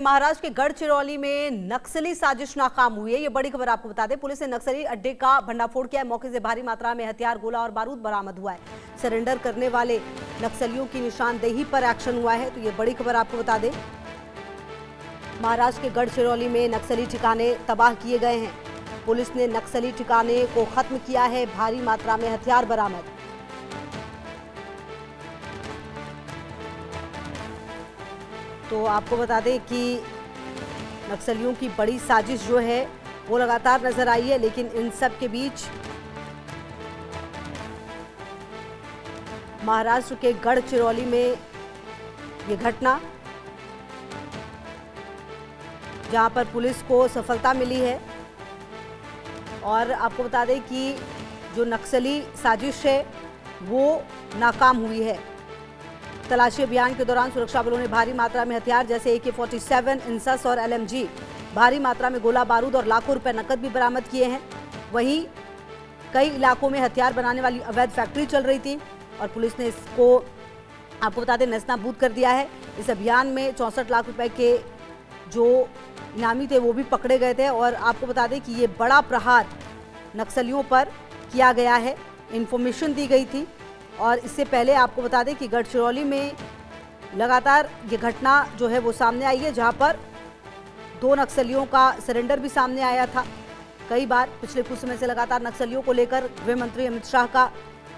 महाराष्ट्र के गढ़चिरौली में नक्सली साजिश नाकाम हुई है। ये बड़ी खबर आपको बता दें, पुलिस ने नक्सली अड्डे का भंडाफोड़ किया है। मौके से भारी मात्रा में हथियार, गोला और बारूद बरामद हुआ है। सरेंडर करने वाले नक्सलियों की निशानदेही पर एक्शन हुआ है। तो ये बड़ी खबर आपको बता दें, महाराष्ट्र के गढ़चिरौली में नक्सली ठिकाने तबाह किए गए हैं। पुलिस ने नक्सली ठिकाने को खत्म किया है। भारी मात्रा में हथियार बरामद। तो आपको बता दें कि नक्सलियों की बड़ी साजिश जो है वो लगातार नजर आई है, लेकिन इन सब के बीच महाराष्ट्र के गढ़चिरौली में ये घटना, जहां पर पुलिस को सफलता मिली है। और आपको बता दें कि जो नक्सली साजिश है वो नाकाम हुई है। तलाशी अभियान के दौरान सुरक्षा बलों ने भारी मात्रा में हथियार जैसे AK-47, इंसस और LMG, भारी मात्रा में गोला बारूद और लाखों रुपए नकद भी बरामद किए हैं। वहीं कई इलाकों में हथियार बनाने वाली अवैध फैक्ट्री चल रही थी और पुलिस ने इसको आपको बता दें नेस्तनाबूद कर दिया है। इस अभियान में 64 लाख रुपए के जो इनामी थे वो भी पकड़े गए थे। और आपको बता दें कि ये बड़ा प्रहार नक्सलियों पर किया गया है। इंफॉर्मेशन दी गई थी और इससे पहले आपको बता दें कि गढ़चिरौली में लगातार ये घटना जो है वो सामने आई है, जहां पर 2 नक्सलियों का सरेंडर भी सामने आया था। कई बार पिछले कुछ समय से लगातार नक्सलियों को लेकर गृह मंत्री अमित शाह का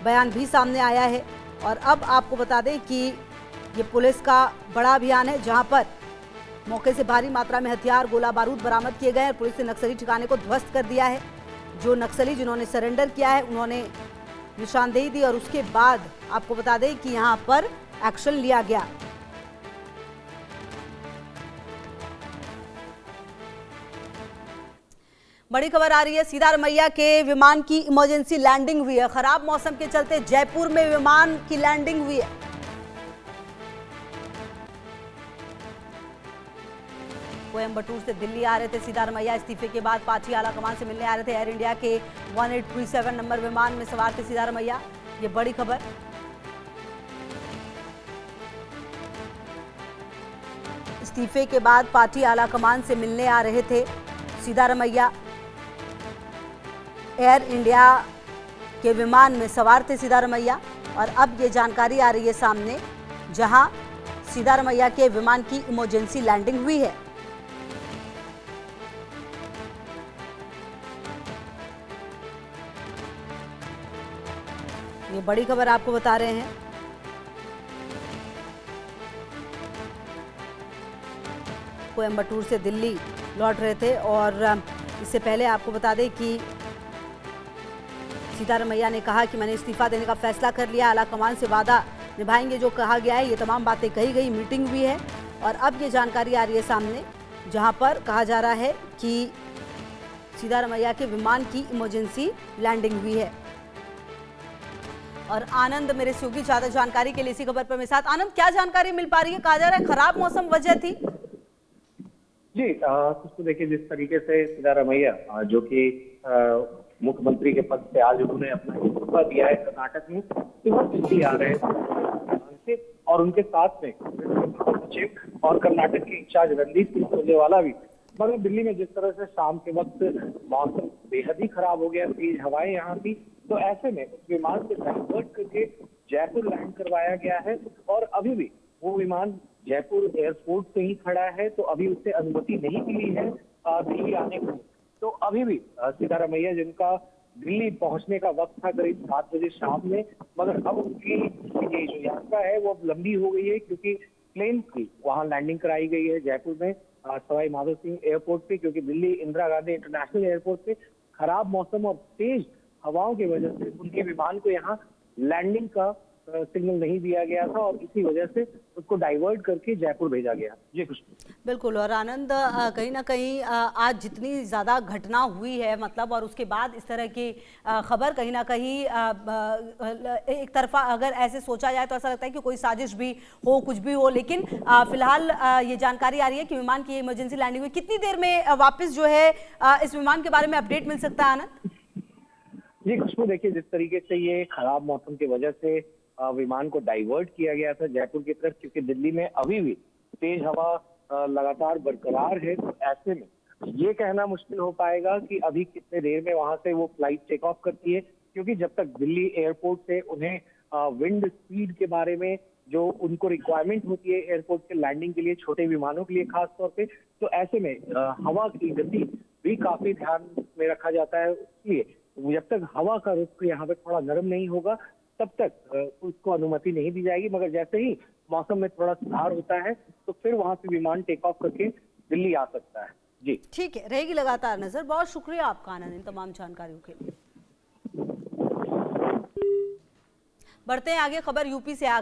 बयान भी सामने आया है। और अब आपको बता दें कि ये पुलिस का बड़ा अभियान है, जहां पर मौके से भारी मात्रा में हथियार, गोला बारूद बरामद किए गए हैं। पुलिस ने नक्सली ठिकाने को ध्वस्त कर दिया है। जो नक्सली जिन्होंने सरेंडर किया है उन्होंने निशानदेही दी और उसके बाद आपको बता दें कि यहां पर एक्शन लिया गया। बड़ी खबर आ रही है, सिद्धारमैया के विमान की इमरजेंसी लैंडिंग हुई है। खराब मौसम के चलते जयपुर में विमान की लैंडिंग हुई है। कोयंबटूर से दिल्ली आ रहे थे सिद्धारमैया। इस्तीफे के बाद पार्टी आला कमान से मिलने आ रहे थे। एयर इंडिया के 1837 नंबर विमान में सवार थे सिद्धारमैया। ये बड़ी खबर। इस्तीफे के बाद पार्टी आला कमान से मिलने आ रहे थे सिद्धारमैया। एयर इंडिया के विमान में सवार थे सिद्धारमैया और अब ये जानकारी आ रही है सामने, जहां सिद्धारमैया के विमान की इमरजेंसी लैंडिंग हुई है। ये बड़ी खबर आपको बता रहे हैं। कोयंबटूर से दिल्ली लौट रहे थे और इससे पहले आपको बता दें कि सिद्धारमैया ने कहा कि मैंने इस्तीफा देने का फैसला कर लिया। आला कमान से वादा निभाएंगे जो कहा गया है। ये तमाम बातें कही गई, मीटिंग हुई है और अब ये जानकारी आ रही है सामने, जहां पर कहा जा रहा है कि सिद्धारमैया के विमान की इमरजेंसी लैंडिंग हुई है। और आनंद मेरे सहयोगी ज्यादा जानकारी के लिए इसी खबर पर मेरे साथ। आनंद, क्या जानकारी मिल पा रही है? कहा जा रहा है खराब मौसम वजह थी। जी, तो देखिए, जिस तरीके से सिद्धारमैया जो कि मुख्यमंत्री के पद से आज उन्होंने अपना इस्तीफा दिया है कर्नाटक में, तो वो दिल्ली आ रहे थे और उनके साथ में सचिव और कर्नाटक के इंचार्ज रणदीप सिंह सुरजेवाला भी। मगर दिल्ली में जिस तरह से शाम के वक्त मौसम बेहद ही खराब हो गया, तेज हवाएं यहाँ थी, तो ऐसे में उस विमान से डाइवर्ट करके जयपुर लैंड करवाया गया है और अभी भी वो विमान जयपुर एयरपोर्ट से ही खड़ा है। तो अभी उससे अनुमति नहीं मिली है दिल्ली आने की। तो अभी भी सिद्धारमैया, जिनका दिल्ली पहुंचने का वक्त था करीब 7 बजे शाम में, मगर अब उनकी ये जो यात्रा है वो अब लंबी हो गई है, क्योंकि प्लेन की वहां लैंडिंग कराई गई है जयपुर में सवाई माधो सिंह एयरपोर्ट पे, क्योंकि दिल्ली इंदिरा गांधी इंटरनेशनल एयरपोर्ट पे खराब मौसम और तेज हवाओं की वजह से उनके विमान को यहाँ लैंडिंग का सिग्नल नहीं दिया गया था और इसी वजह से उसको डाइवर्ट करके जयपुर भेजा गया। जी खुशबू। बिल्कुल। और आनंद, कहीं ना कहीं आज जितनी ज़्यादा घटना हुई है, मतलब, और उसके बाद इस तरह की खबर, कहीं ना कहीं एक तरफा अगर ऐसे सोचा जाए तो ऐसा लगता है कि कोई साजिश भी हो, कुछ भी हो। लेकिन फिलहाल ये जानकारी आ रही है कि विमान की इमरजेंसी लैंडिंग हुई। कितनी देर में वापस जो है इस विमान के बारे में अपडेट मिल सकता है आनंद? जी खुशबू, देखिए, जिस तरीके से ये खराब मौसम की वजह से विमान को डाइवर्ट किया गया था जयपुर की तरफ, क्योंकि दिल्ली में अभी भी तेज हवा लगातार बरकरार है, तो ऐसे में ये कहना मुश्किल हो पाएगा कि अभी कितने देर में वहां से वो फ्लाइट टेक ऑफ करती है, क्योंकि जब तक दिल्ली एयरपोर्ट से उन्हें विंड स्पीड के बारे में जो उनको रिक्वायरमेंट होती है एयरपोर्ट के लैंडिंग के लिए, छोटे विमानों के लिए खास तौर पे, तो ऐसे में हवा की गति भी काफी ध्यान में रखा जाता है। इसलिए जब तक हवा का रुख यहाँ पे थोड़ा नरम नहीं होगा तब तक उसको अनुमति नहीं दी जाएगी। मगर जैसे ही मौसम में थोड़ा सुधार होता है तो फिर वहां से विमान टेक ऑफ करके दिल्ली आ सकता है। जी ठीक है, रहेगी लगातार नजर। बहुत शुक्रिया आपका आनंद इन तमाम जानकारियों के लिए। बढ़ते हैं आगे, खबर यूपी से